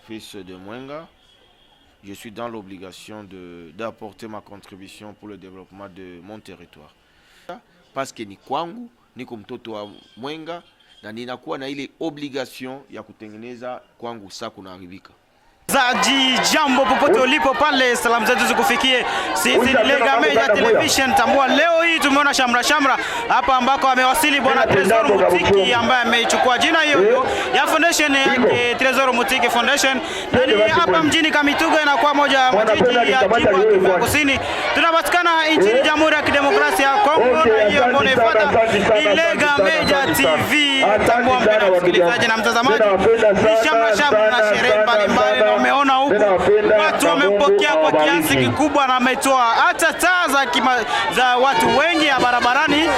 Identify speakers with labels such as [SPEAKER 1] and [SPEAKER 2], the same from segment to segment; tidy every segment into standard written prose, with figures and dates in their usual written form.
[SPEAKER 1] fils de Mwenga, je suis dans l'obligation d'apporter ma contribution pour le développement de mon territoire. Parce que ni kwangu, niko mtoto wa Mwenga, na ninakuwa na ile obligation ya kutengeneza kwangu saa kunaharibika.
[SPEAKER 2] Jambo popote ulipo pale, salamu zetu zikufikie. Sisi ni Lega Media Television. Tambua leo hii tumeona shamra hapa ambako amewasili bwana Tresor Mutiki ambaye ameichukua jina hiyo ya foundation yake Tresor Mutiki Foundation. Na ni hapa mjini Kamituga na kwa moja mjiji ya Kivu ya Kusini. Tunapatikana nchini Jamhuri ya Kidemokrasia ya Kongo, na hiyo ambayo inafuata ni Lega Media TV. Tambua mpendwa msikilizaji na mtazamaji, ni shamra na sherehe mbalimbali. Umeona huku watu wamempokea kwa kiasi kikubwa, na ametoa hata taa za watu wengi ya barabarani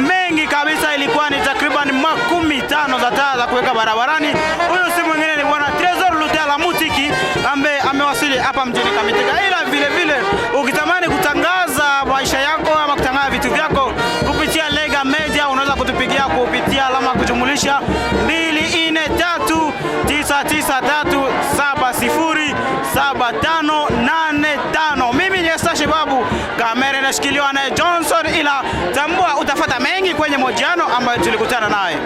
[SPEAKER 2] mengi kabisa. Ilikuwa ni takriban 15 za taa za kuweka barabarani. Huyu si mwingine ni bwana Tresor Lutela Mutiki ambaye amewasili hapa mjini Kamituga. Ila vile vile ukitamani kutangaza maisha yako ama kutangaza vitu vyako kupitia Lega Media, unaweza kutupigia kupitia alama kujumulisha 24339707585. Mimi ni Sasha Babu, kamera inashikiliwa na Johnson, ila tambua utafata mengi kwenye mahojiano ambayo tulikutana naye.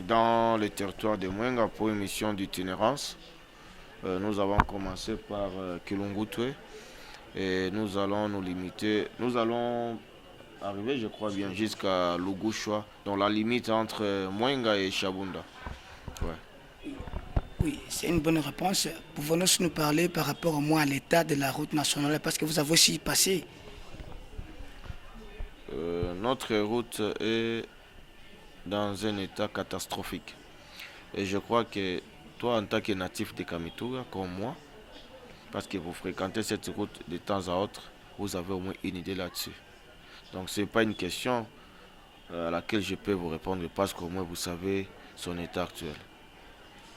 [SPEAKER 1] Dans le territoire de Mwenga pour une mission d'itinérance. Nous avons commencé par Kilungutwe et nous allons nous limiter, nous allons arriver, je crois bien, jusqu'à Lugushwa, dans la limite entre Mwenga et Shabunda. Ouais.
[SPEAKER 3] Oui, c'est une bonne réponse. Pouvons-nous nous parler par rapport au moins à l'état de la route nationale, parce que vous avez aussi passé?
[SPEAKER 1] Notre route est dans un état catastrophique. Et je crois que toi, en tant que natif de Kamituga, comme moi, parce que vous fréquentez cette route de temps à autre, vous avez au moins une idée là-dessus. Donc ce n'est pas une question à laquelle je peux vous répondre, parce qu'au moins vous savez son état actuel.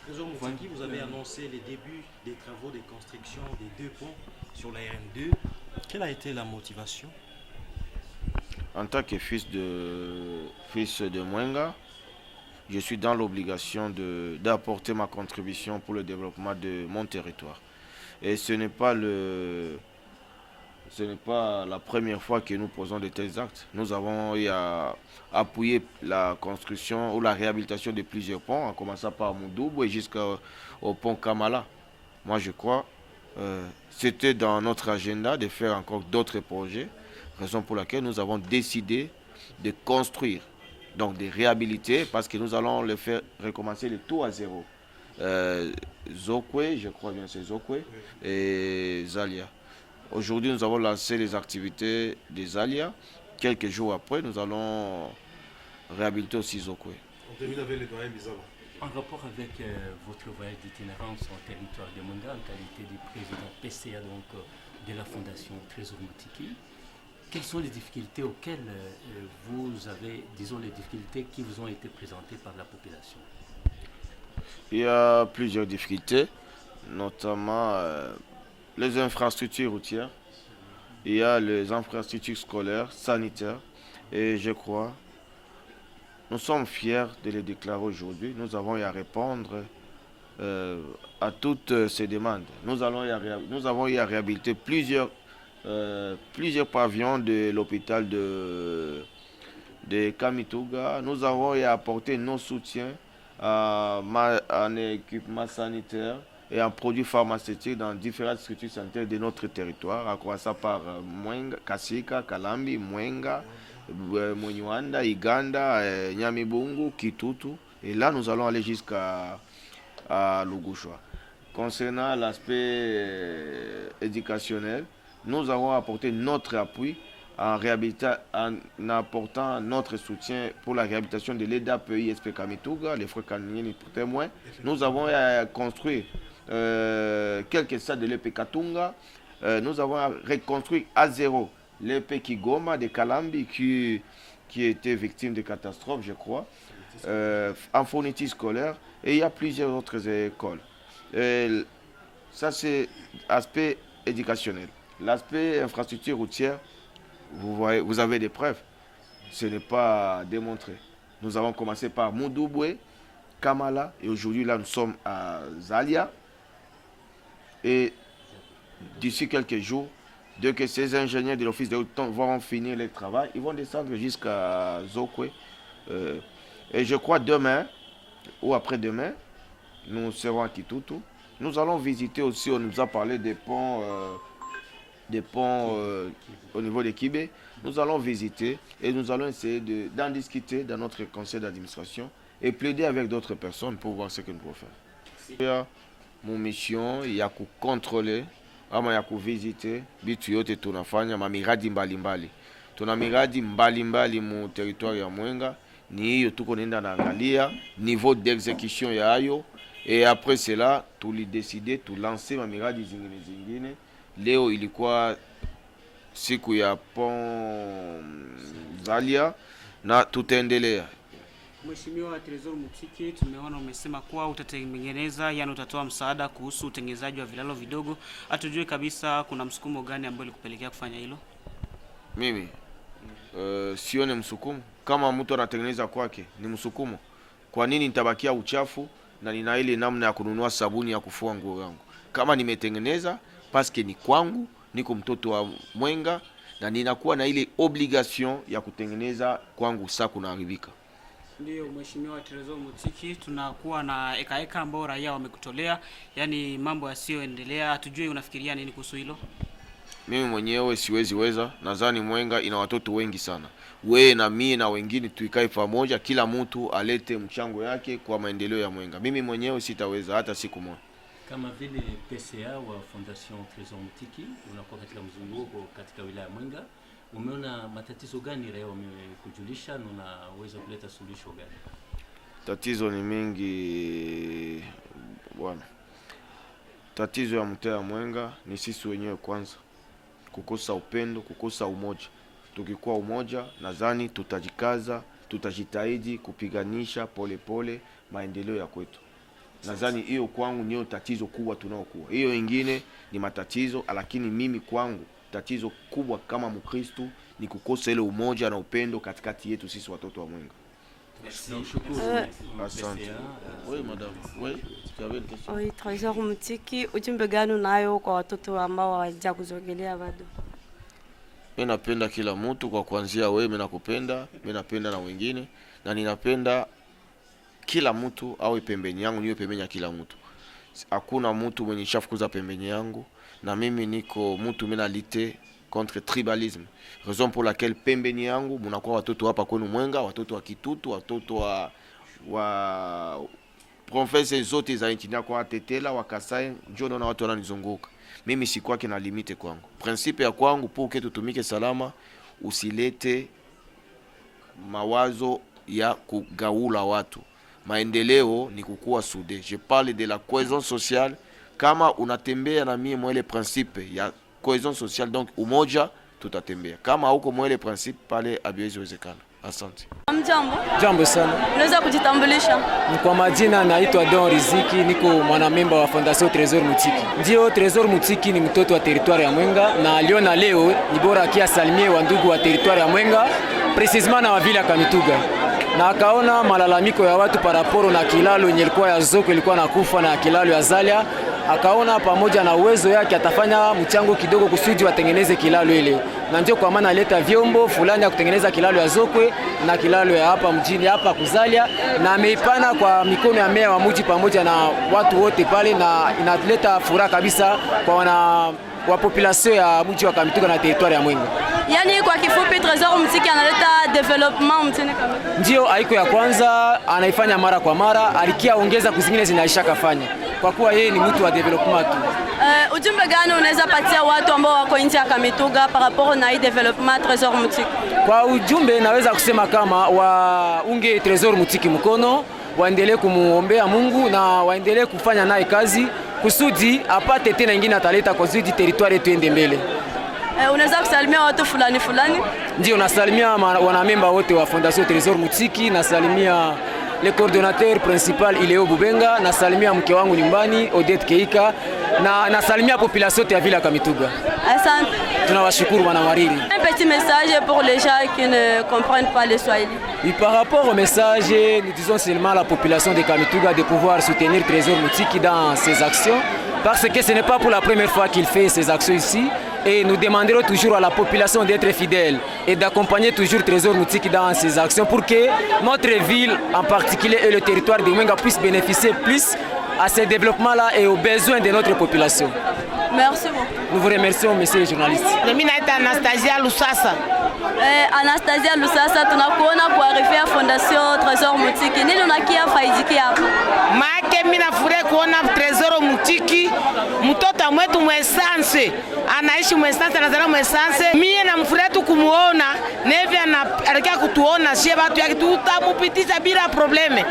[SPEAKER 4] Tresor Mutiki, vous avez annoncé les débuts des travaux de construction des 2 ponts sur la RN2. Quelle a été la motivation?
[SPEAKER 1] En tant que fils de Mwenga, je suis dans l'obligation d'apporter ma contribution pour le développement de mon territoire. Et ce n'est pas la première fois que nous posons de tels actes. Nous avons eu à appuyer la construction ou la réhabilitation de plusieurs ponts, en commençant par Moudoubou et jusqu'au pont Kamala. Moi, je crois c'était dans notre agenda de faire encore d'autres projets. Raison pour laquelle nous avons décidé de construire, donc de réhabiliter, parce que nous allons le faire recommencer le tout à zéro. Zokwe, je crois bien c'est Zokwe, et Zalia. Aujourd'hui, nous avons lancé les activités des Alias. Quelques jours après, nous allons réhabiliter aussi Zokwe.
[SPEAKER 4] On termine avec les doyens Bizarre.
[SPEAKER 5] En rapport avec votre voyage d'itinérance en territoire de Mwenga, en qualité de président PCA donc, de la Fondation Trésor Moutiki, quelles sont les difficultés auxquelles vous avez, disons les difficultés qui vous ont été présentées par la population?
[SPEAKER 1] Il y a plusieurs difficultés, notamment les infrastructures routières, il y a les infrastructures scolaires, sanitaires, et je crois, nous sommes fiers de les déclarer aujourd'hui. Nous avons eu à répondre à toutes ces demandes. Nous avons eu à réhabiliter plusieurs pavillons de l'hôpital de Kamituga. Nous avons eu à apporter nos soutiens en équipement sanitaire et en produits pharmaceutiques dans différentes structures sanitaires de notre territoire, à commencer par Mwenga, Kasika, Kalambi, Mwenga, Mwenywanda, Iganda, Nyamibungu, Kitutu. Et là, nous allons aller jusqu'à Lugushwa. Concernant l'aspect éducationnel, nous avons apporté notre appui en apportant notre soutien pour la réhabilitation de l'EDAPI SP Kamituga, les frères Kanini pour témoins. Nous avons construit quelques stades de l'EP Katunga. Nous avons reconstruit à zéro l'EP Kigoma de Kalambi qui était victime de catastrophes, je crois, en fourniture scolaire. Et il y a plusieurs autres écoles. Ça, c'est l'aspect éducationnel. L'aspect infrastructure routière, vous avez des preuves. Ce n'est pas démontré. Nous avons commencé par Moudouboué, Kamala, et aujourd'hui, là, nous sommes à Zalia. Et d'ici quelques jours, dès que ces ingénieurs de l'office de haut vont finir le travail, ils vont descendre jusqu'à Zokwe. Et je crois demain, ou après-demain, nous serons à Kitutu. Nous allons visiter aussi, on nous a parlé des ponts au niveau de Kibé. Nous allons visiter et nous allons essayer d'en discuter dans notre conseil d'administration et plaider avec d'autres personnes pour voir ce que nous pouvons faire. Mon mission, il y a qu'à contrôler, il y a qu'à visiter, bitu yote tunafanya mamiradi mbalimbali. Tuna miradi mbalimbali mu territoire ya Mwenga, ni hiyo tuko nenda naangalia niveau d'exécution ya hayo, et après cela tulideside tulancer mamiradi zingine. Leo ilikuwa siku ya pont Zalia na tutaendelea.
[SPEAKER 2] Mheshimiwa Trésor Moutiki, tumeona umesema kuwa utatengeneza, yani utatoa msaada kuhusu utengenezaji wa vilalo vidogo. Hatujui kabisa kuna msukumo gani ambao ulikupelekea kufanya hilo?
[SPEAKER 1] Mimi sione msukumo. Kama mtu anatengeneza kwake ni msukumo. Kwa nini nitabakia uchafu na nina ile namna ya kununua sabuni ya kufua nguo yangu? Kama nimetengeneza paske ni kwangu, niko mtoto wa Mwenga na ninakuwa na ile obligation ya kutengeneza kwangu saa kunaharibika.
[SPEAKER 2] Ndio Mheshimiwa Trésor Moutiki, tunakuwa na eka ambao raia wamekutolea, yani mambo yasiyoendelea. Hatujui unafikiria nini kuhusu hilo?
[SPEAKER 1] Mimi mwenyewe siwezi weza, nadhani Mwenga ina watoto wengi sana. Wewe na mimi na wengine tuikae pamoja, kila mtu alete mchango yake kwa maendeleo ya Mwenga. Mimi mwenyewe sitaweza hata siku moja.
[SPEAKER 5] Kama vile PCA wa Fondation Trésor Moutiki, unakuwa katika mzunguko katika wilaya Mwenga, umeona matatizo gani raia wamekujulisha na unaweza kuleta suluhisho gani?
[SPEAKER 1] Tatizo ni mingi bwana. Tatizo ya mtaa Mwenga ni sisi wenyewe kwanza. Kukosa upendo, kukosa umoja. Tukikuwa umoja, nadhani tutajikaza, tutajitahidi kupiganisha pole maendeleo ya kwetu. Nadhani hiyo kwangu ndio tatizo kubwa tunaokuwa. Hiyo ingine ni matatizo, lakini mimi kwangu tatizo kubwa kama Mkristo ni kukosa ile umoja na upendo katikati yetu sisi watoto wa Mwenga. Asante. Oui, madame. Oui, j'avais une question.
[SPEAKER 6] Oui, Trésor Moutiki, ujumbe gani unayo kwa watoto ambao hawaja kuzogelea bado?
[SPEAKER 1] Mimi napenda kila mtu, kwa kuanzia wewe mimi nakupenda, mimi napenda na wengine, na ninapenda kila mtu awe pembeni yangu, niwe pembeni ya kila mtu. Hakuna mtu mwenye shafukuza pembeni yangu, na mimi niko mtu mimi nalite contre tribalisme. Raison pour laquelle pembeni yangu mnakuwa watoto hapa kwenu Mwenga, watoto wa Kitutu, watoto wa province zote za nchi kwa Tetela, wa Kasai, njoo na watu wananizunguka. mimi sikuwa kina limite kwangu. Principe ya kwangu pour que tutumike salama, usilete mawazo ya kugaula watu. Maendeleo ni kukua soudé. Je parle de la cohésion sociale. Kama unatembea na mimi mwele principe ya cohésion sociale, donc umoja tutatembea. Kama huko mwele principe pale abiwezi wezekana. Asante.
[SPEAKER 6] Mjambo.
[SPEAKER 7] Jambo sana.
[SPEAKER 6] Unaweza kujitambulisha?
[SPEAKER 7] Kwa majina naitwa Don Riziki, niko mwanamemba wa Fondation Trésor Mutiki. Ndio, Trésor Mutiki ni mtoto wa territoire ya Mwenga na aliona leo ni bora akiasalimie wa ndugu wa territoire ya Mwenga, precisement na wa vile ya Kamituga. Na akaona malalamiko ya watu paraporo na kilalo yenye ilikuwa ya Zoko ilikuwa nakufa na kilalo ya Zalia. Akaona pamoja na uwezo yake atafanya mchango kidogo kusudi watengeneze kilalo ile. Na ndio kwa maana aleta vyombo fulani ya kutengeneza kilalo ya Zokwe na kilalo ya hapa mjini hapa Kuzalia, na ameipana kwa mikono ya meya wa mji pamoja na watu wote pale, na inaleta furaha kabisa kwa wa population ya mji wa Kamituga na territoire ya Mwenga.
[SPEAKER 6] Yani kwa kifupi Trésor Mutiki analeta development mtini Kamituga.
[SPEAKER 7] Ndio haiko ya kwanza, anaifanya mara kwa mara, alikia ongeza kuzingine zinaishaka fanya. Kwa kuwa yeye ni mtu wa development tu.
[SPEAKER 6] Ujumbe gani unaweza patia watu ambao wako nje ya Kamituga par rapport na hii development Trésor Mutiki?
[SPEAKER 7] Kwa ujumbe naweza kusema kama waunge Trésor Mutiki mkono, waendelee kumuombea Mungu na waendelee kufanya naye kazi kusudi apate tena ingine ataleta kwa zidi territoire tuende mbele.
[SPEAKER 6] Unaweza kusalimia watu fulani fulani?
[SPEAKER 7] Ndio, nasalimia wanamemba wote wa Fondation Trésor Mutiki, nasalimia le coordonnateur principal Ileo Bubenga, nasalimia mke wangu nyumbani Odette Keika, na nasalimia population ya vile Kamituga.
[SPEAKER 6] Asante.
[SPEAKER 7] Tunawashukuru wana Wariri.
[SPEAKER 6] Un petit message pour les gens qui ne comprennent pas le Swahili.
[SPEAKER 7] Oui, par rapport au message, nous disons seulement à la population de Kamituga de pouvoir soutenir Trésor Mutiki dans ses actions, parce que ce n'est pas pour la première fois qu'il fait ces actions ici. Et nous demanderons toujours à la population d'être fidèle et d'accompagner toujours Trésor Mutiki dans ses actions pour que notre ville en particulier et le territoire de Mwenga puissent bénéficier plus à ce développement-là et aux besoins de notre population.
[SPEAKER 6] Merci beaucoup.
[SPEAKER 7] Nous vous remercions, messieurs les journalistes.
[SPEAKER 8] Mimi naitwa Anastasia Lusasa.
[SPEAKER 6] Anastasia Lusasa, tunakuona kuarifia Fondation Trésor Mutiki. Nini unakia faidiki hapa?
[SPEAKER 8] Maake mimi nafurahi kuona Trésor Mutiki, mtoto mwetu mwesanse, anaishi mwesanse, anazaliwa mwesanse. Mimi namfurahi tu kumuona, nevi anaelekea kutuona sie watu yake tutamupitisha bila probleme.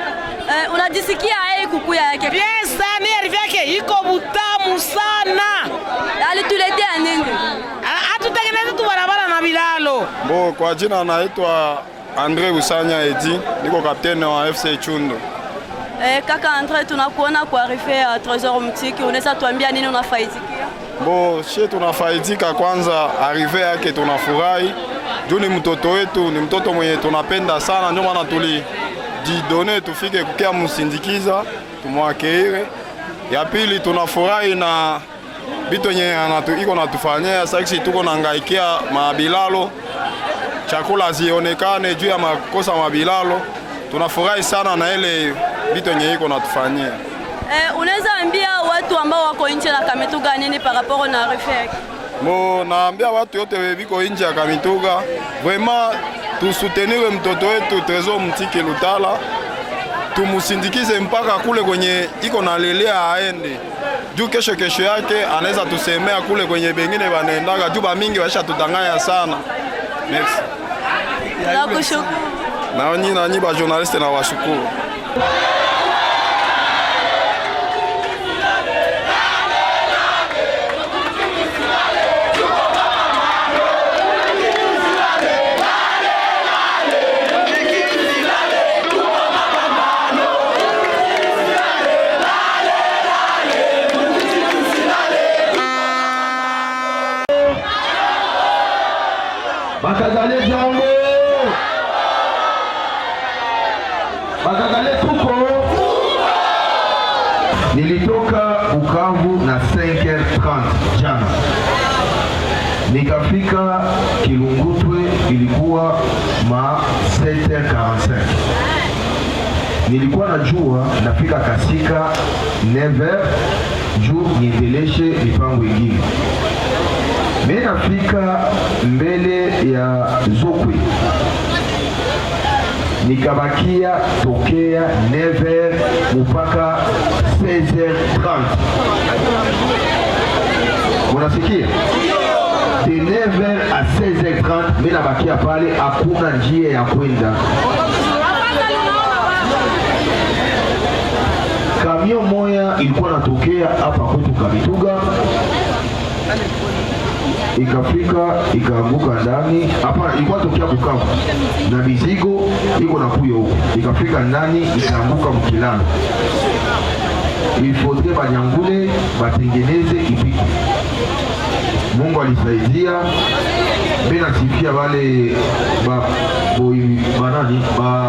[SPEAKER 6] Unajisikia yeye kukuya yake?
[SPEAKER 8] Bien sana, yeye yake iko butamu sana.
[SPEAKER 6] Alituletea nini?
[SPEAKER 8] Atutengeneza tu barabara na bilalo.
[SPEAKER 9] Kwa jina anaitwa Andre Usanya Edi, niko kapteni wa FC Chundo.
[SPEAKER 6] Kaka Andre, tunakuona kuarifia Trésor Mutiki, unaweza tuambia nini unafaidikia?
[SPEAKER 9] She tunafaidika kwanza, arrive yake tunafurahi. Juu ni mtoto wetu, ni mtoto mwenye tunapenda sana, ndio maana tulijidone tufike kukia msindikiza, tumwakeire. Ya pili tunafurahi na vitu yenye iko natufanyia, sasa tuko nangaikia mabilalo, chakula zionekane juu ya makosa mabilalo. Tunafurahi sana na ile vitu yenye iko natufanyia.
[SPEAKER 6] Unaweza ambia watu ambao wako nje na Kamituga nini par rapport na refek?
[SPEAKER 9] Naambia watu yote wiko nje ya Kamituga, vraiment tusoutenir mtoto wetu Trésor Mutiki Lutala, tumusindikize mpaka kule kwenye iko nalelea aende. Juu kesho yake anaweza tusemea kule kwenye bengine banaendaga, juu bamingi waisha tutanganya sana. Merci.
[SPEAKER 6] Nakushukuru.
[SPEAKER 9] Na nyinyi ba journaliste na washukuru.
[SPEAKER 10] Bakagale jambo. Bakagale tuko. Nilitoka Bukavu na 5h30 jana. Nikafika Kilungutwe ilikuwa ma 7h45. Nilikuwa najua nafika Kasika 9h juu niendeleshe mipango ingine. Mimi nafika mbele ya Zokwe, nikabakia tokea 9h mpaka 16h30. Unasikia? De 9h à 16h30 mimi nabakia pale, hakuna njia ya kwenda. Kamio moya ilikuwa natokea hapa kwetu Kamituga, ikafika ikaanguka ndani. Hapa ilikuwa tokea Bukavu na mizigo iko na kuyo huko, ikafika ndani ikaanguka mkilano. Il faudrait banyangule batengeneze ipite. Mungu alisaidia. Mimi nasifia wale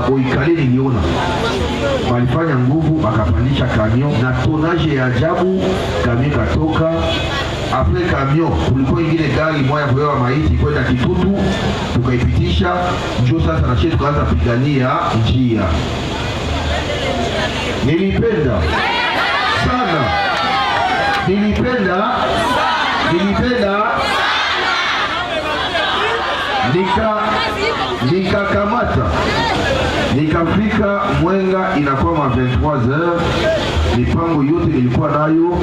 [SPEAKER 10] boikale niliona walifanya nguvu, wakapandisha kamio na tonaje ya ajabu. Kamio katoka apre kamio, kulikuwa ingine gari moja kulewa maiti kwenda Kitutu, tukaipitisha. Njoo sasa na shetu tukaanza pigania njia. Nilipenda sana, nilipenda nikakamata, nikafika Mwenga, inakuwa ma 23h. Mipango yote nilikuwa nayo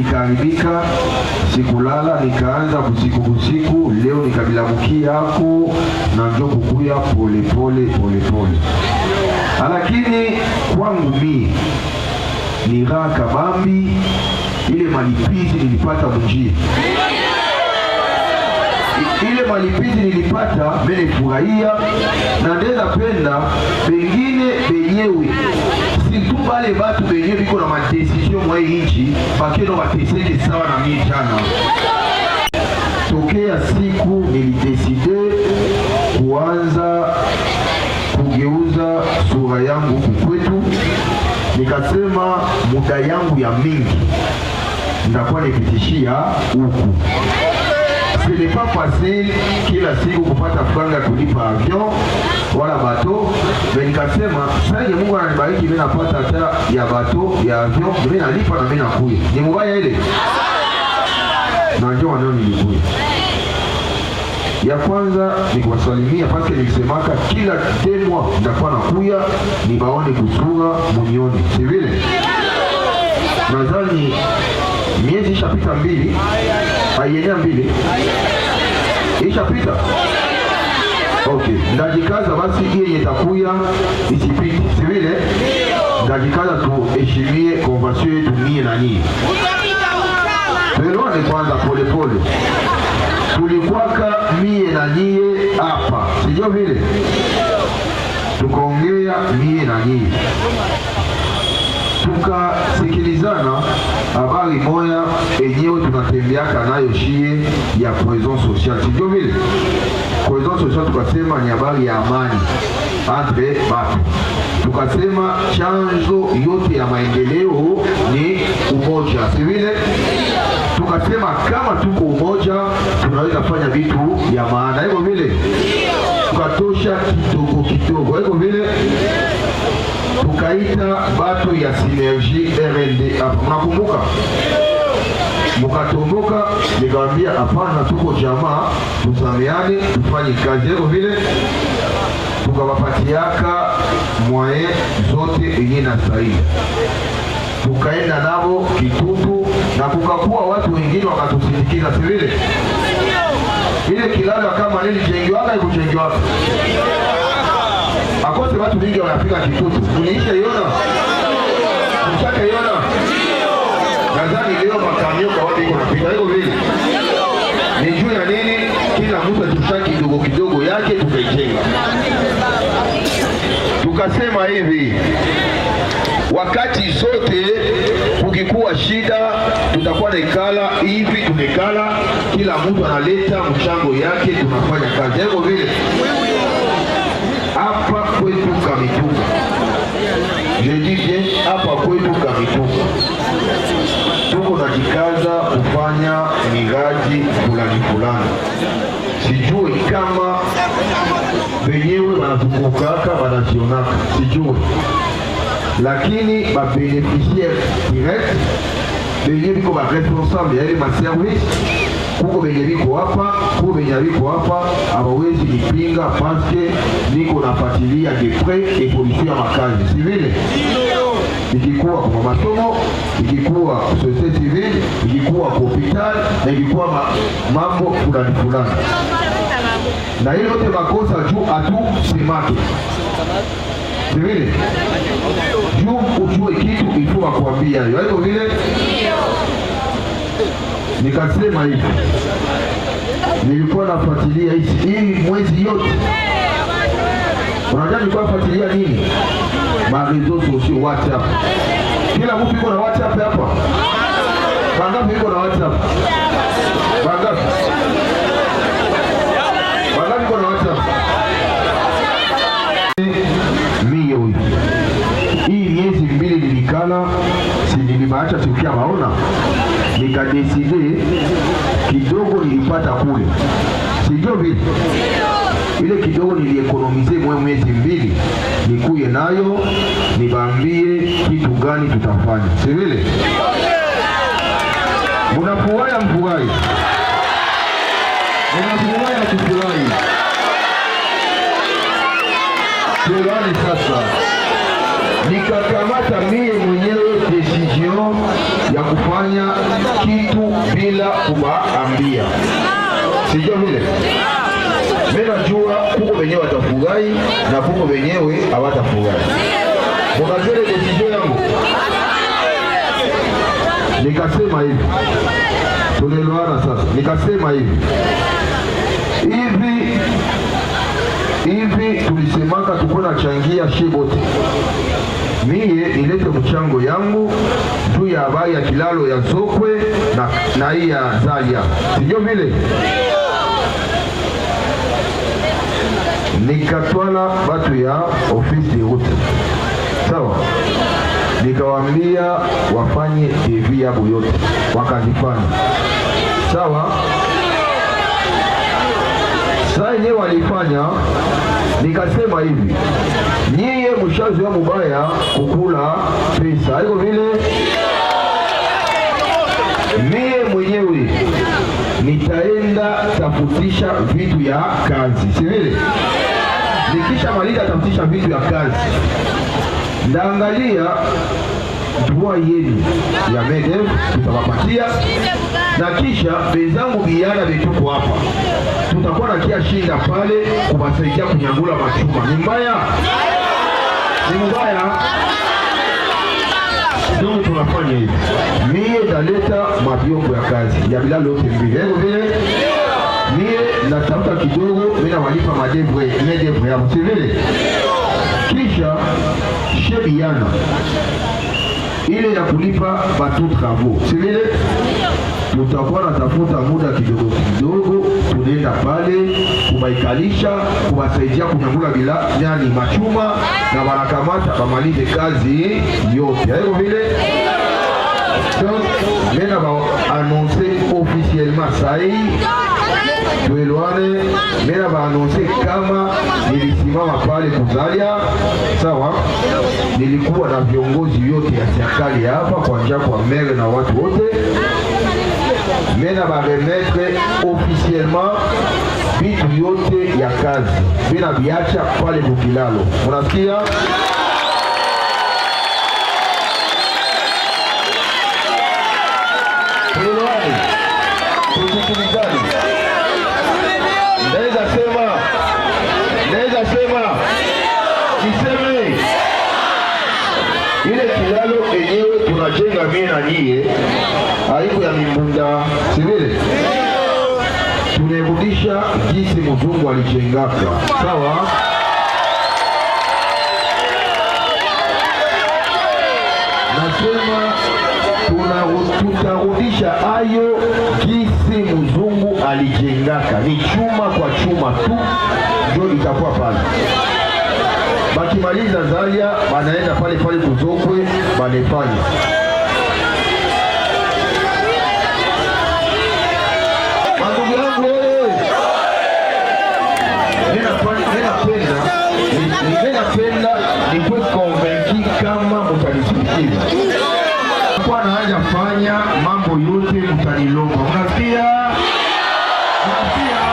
[SPEAKER 10] ikaharibika, sikulala, nikaanza kusiku. Leo nikabilamukia hako na njoo kukuya pole. Lakini kwangu mimi ni raha kabambi, ile malipizi nilipata mjini. Ile malipizi nilipata mimi furahia, na ndeza penda pengine benyewe situ bale batu benyewe biko na madecision mwa inchi bakeno bateseke sawa na mimi jana. Tokea siku nilideside kuanza kugeuza sura yangu huku kwetu, nikasema muda yangu ya mingi ndakuwa nipitishia huku. Ce n'est pas facile kila siku kupata franga kulipa avion wala bato, mais nikasema sasa Mungu ananibariki mimi napata hata ya bato ya avion, mimi nalipa na mimi nakuya. Ni mbaya ile? Na njoo wanao nilikuya. Ya kwanza ni kuwasalimia, parce que nilisemaka kila temwa ndakuwa nakuya nibaone kusura munione. Si vile? Nadhani miezi ishapita 2, aienea 2 ishapita. Okay, ndajikaza basi iye itakuya isipite. Si vile? Ndajikaza tuheshimie convention yetu mie na nyinyi. Tuelewane kwanza pole. Tulikuwaka mie na nyie hapa, sijui vile? Tukaongea mie na nyie, tukasikilizana habari moya enyewe tunatembeaka nayo shie ya cohesion sociale, sijui vile? Cohesion sociale tukasema ni habari ya amani entre batu. Tukasema chanzo yote ya maendeleo ni umoja, si vile? Tukasema kama tuko umoja tunaweza fanya vitu ya maana, hivyo vile? Tukatosha kidogo, hivyo vile? Tukaita batu ya Synergie RND hapa, mnakumbuka? Mukatomboka, nikawambia hapana, tuko jamaa, tusameane, tufanye kazi, hivyo vile? Tukawapatiaka mwae zote yenye na stahili. Tukaenda nabo Kitutu na kukakuwa watu wengine wakatusindikiza, si vile? Ile kilalo kama nini jengiwaka ikujengiwaka. Akose watu wengi wanafika Kitutu. Mniisha iona? Mchaka iona? Nadhani leo makamio kwa watu iko napita, hivyo vile? Ni juu ya nini? Kila mtu atushaki kidogo yake tukaijenga. Tukasema hivi, wakati zote kukikuwa shida tutakuwa naikala hivi, tumekala kila mtu analeta mchango yake, tunafanya kazi, hivyo vile? Hapa kwetu Kamituga, je dis bien hapa kwetu Kamituga, tuko najikaza kufanya miradi fulani. Sijui kama wenyewe wanazungukaka wanazionaka, sijui, lakini ba beneficiaire direct benye biko ba responsable ya ile maservice, kuko benye biko hapa, kuko benye biko hapa, abawezi nipinga parce niko nafuatilia de près evolution ya makazi, si vile? ikikuwa kwa masomo, ikikuwa societe civile, ikikuwa kwa hospitali, na ikikuwa mambo fulani fulani. Na hilo yote makosa juu hatusemake. Vile juu ujue kitu ifua kuambia hiyo. Haiko vile nikasema hivi. Nilikuwa nafuatilia hii mwezi yote. Unajua nilikuwa nafuatilia nini? Marezo sosio, WhatsApp. Kila mtu yuko na WhatsApp hapa. Wangapi yuko na WhatsApp? Wangapi? Wangapi yuko na WhatsApp? Mimi huyu. Hii miezi mbili nilikala, si nilimaacha tukia maona. Nikadeside kidogo nilipata kule. Sijui vile. Ile kidogo niliekonomize mwezi mbili, nikuye nayo nibambie kitu gani tutafanya. Si vile? Mnafurahi mfurahi. Mnafurahi kufurahi. Tuelane sasa. Nikakamata mie mwenyewe decision ya kufanya kitu bila kuwaambia. Sijui vile. Mimi najua kuko wenyewe watafurahi na kuko wenyewe hawatafurahi. Mkazele decision yangu. Nikasema hivi. Tunaelewana sasa. Nikasema hivi. Hivi tulisemaka tukona changia shibote. Mie nilete mchango yangu juu ya habari ya kilalo ya Zokwe na hii ya Zalia. Sijui vile. Nikatwala batu ya ofisi yote. Sawa. Nikawaambia wafanye TV yabo yote. Wakazifanya. Sawa. Sasa yenyewe walifanya. Nikasema hivi. Nyie mshazoea mubaya kukula pesa. Haiko vile. Mie mwenyewe nitaenda tafutisha vitu ya kazi. Si vile? Nikisha maliza tafutisha vitu ya kazi, ndaangalia droit yenu ya MEDEF tutawapatia, na kisha bezangu biana betuko hapa tutakuwa na kia shinda pale kubasaidia kunyangula machuma. Ni mbaya? Ni mbaya? Ndio tunafanya hivi. Mie ndaleta mabyombo ya kazi ya bila lote mbili. Hebu vile mie natafuta kidogo, mimi nawalipa MEDEF ya msivile. Kisha shebiana ile ya kulipa batu travaux. Sivile tutakuwa natafuta muda kidogo kidogo, tunaenda pale kubaikalisha, kubasaidia kunyangula bila nyani machuma, na wanakamata bamalize kazi yote. Hayo vile mena ba annoncer officiellement sai tuelwane. Mena ba annoncer kama nilisimama pale kuzalia. Sawa, nilikuwa na viongozi yote ya serikali hapa kuanzia kwa maire na watu wote. Mena ba remettre officiellement bitu yote ya kazi bila biacha pale kukilalo. Unasikia? Kiseme ile kilalo enyewe tunajenga mimi na nyie haiko ya mimbunda. Sivile tunarudisha jinsi mzungu alijengaka. Sawa, nasema tutarudisha hayo jinsi mzungu alijengaka. Ni chuma kwa chuma tu ndio itakuwa pale. Bakimaliza Zalia banaenda pale pale Kuzokwe banefanya. Mandugu yangu wewe, ninapenda nikuwe convaincu kama mtanisikiza. Kwa na haja fanya mambo yote mtanilomba. Unasikia? Unasikia?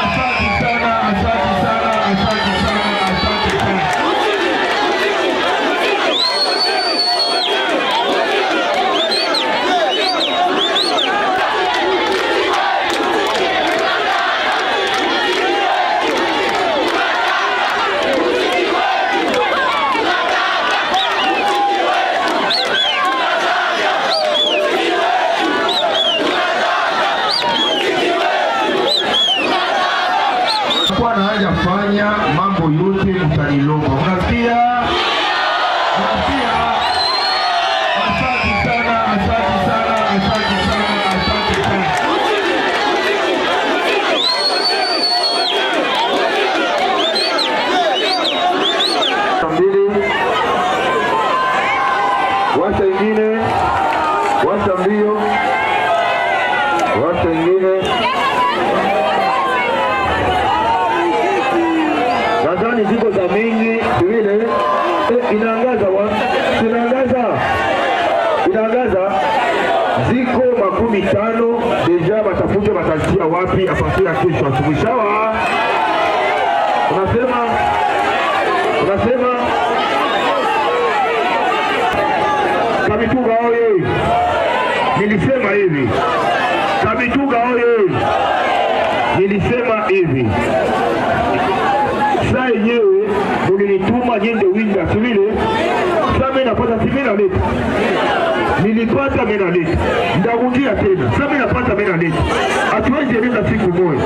[SPEAKER 10] Asante sana, asante sana, asante sana. kabla na hajafanya mambo yote mtanilomba. Mnasikia? Mnasikia? Asante sana, asante sana, asante sana, asante sana. Washa ingine, washa mbio, washa ingine. Nadhani ziko za mingi vile inaangaza inaangaza ziko 50 deja, batafuta batasia wapi apatia kesho asubuhi. Sawa? Unasema Kamituga oye! Nilisema hivi. Kamituga oye! Nilisema hivi. Saa yenyewe mulinituma niende winda sivile. Saa mimi napata simena leta. Nilipata mena leta. Ndarudia tena. Saa mimi napata mena leta. Hatuwezi nenda siku moja.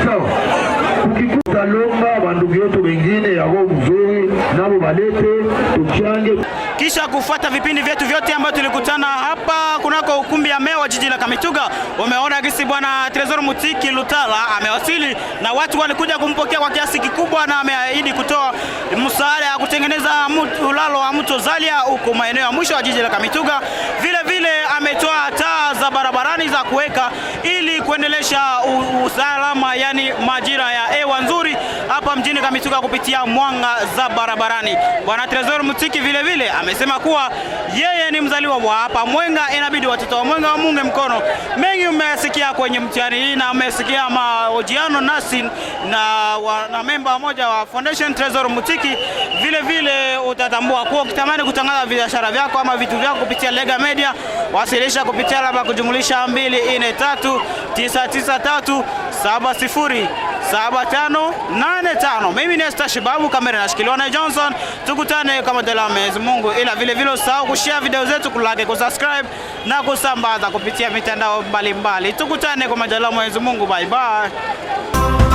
[SPEAKER 10] Sawa? Ukikuta lomba bandugu yetu wengine ya roho mzuri nabo balete tuchange.
[SPEAKER 2] Kisha kufuata vipindi vyetu vyote ambavyo tulikutana hapa kunako ukumbi ya mewa jiji la Kamituga, umeona gisi bwana Tresor Mutiki Lutala amewasili na watu walikuja kumpokea kwa kiasi kikubwa, na ameahidi kutoa msaada ya kutengeneza ulalo wa mto Zalia huko maeneo ya mwisho wa jiji la Kamituga. Vile vile ametoa taa za barabarani za kuweka ili kuendelesha usalama, yani majira ya hewa nzuri hapa mjini Kamituga kupitia mwanga za barabarani. Bwana Tresor Mutiki vile vile amesema kuwa yeye ni mzaliwa wa hapa Mwenga, inabidi watoto wa Mwenga wamunge mkono. Mengi umesikia kwenye mtihani hii na umesikia mahojiano nasi na memba moja wa Foundation Tresor Mutiki. Vile vile utatambua kuwa ukitamani kutangaza biashara vyako ama vitu vyako kupitia Lega Media, wasilisha kupitia namba kujumlisha 243 993 707585. Mimi ni Estashi Babu, kamera nashikiliwa na Johnson. Tukutane kama dela Mwenyezi Mungu, ila vile vile usahau kushare video zetu, kulike, kusubscribe na kusambaza kupitia mitandao mbalimbali. Tukutane kwa majaliwa Mwenyezi Mungu. Bye bye.